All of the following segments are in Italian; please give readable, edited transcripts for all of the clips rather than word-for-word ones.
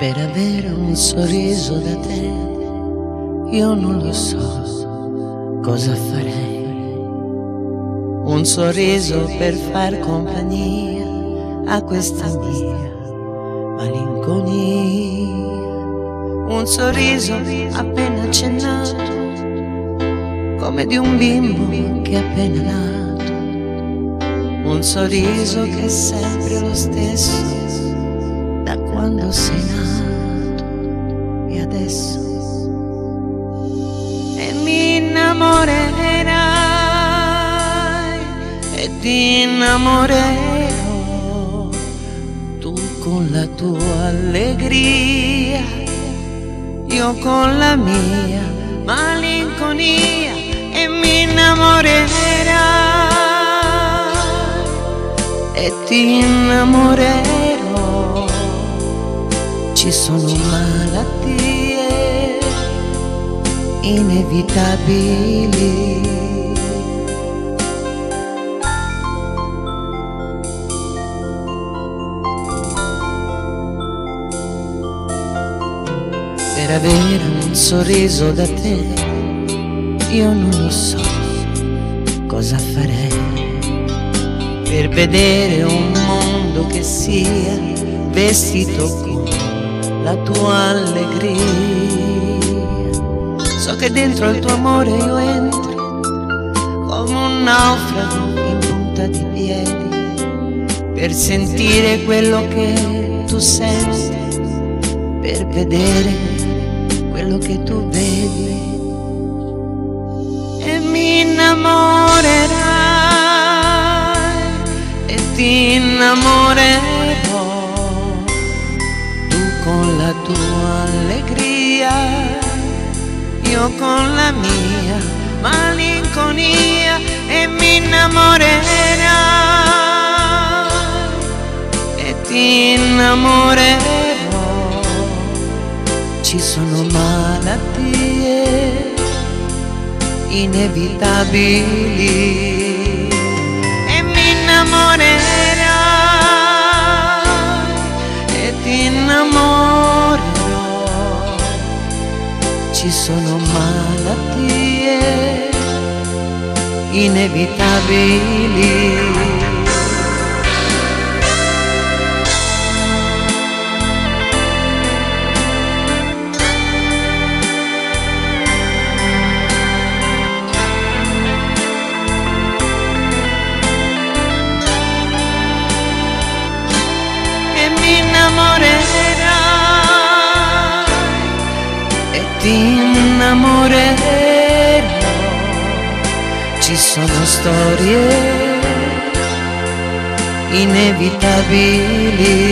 Per avere un sorriso da te, io non lo so cosa farei. Un sorriso per far compagnia a questa mia malinconia. Un sorriso appena accennato, come di un bimbo che è appena nato. Un sorriso che è sempre lo stesso da quando sei nato e adesso. E mi innamorerai e ti innamorerò, tu con la tua allegria, io con la mia malinconia. E mi innamorerai e ti innamorerò. Ci sono malattie inevitabili, per avere un sorriso da te, io non lo so cosa farei. Per vedere un mondo che sia vestito con la tua allegria. So che dentro il tuo amore io entro come un naufrago in punta di piedi, per sentire quello che tu senti, per vedere quello che tu vedi. E mi innamorerai e ti innamorerò, tu con la tua allegria, io con la mia malinconia. E mi innamorerai e ti innamorerò. Ci sono malattie inevitabili e mi innamorerai e ti innamorerò. Ci sono malattie inevitabili. Ti innamorerò. Ci sono storie inevitabili.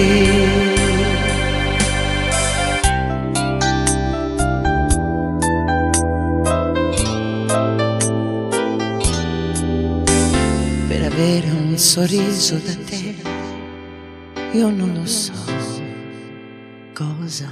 Per avere un sorriso da te, io non lo so cosa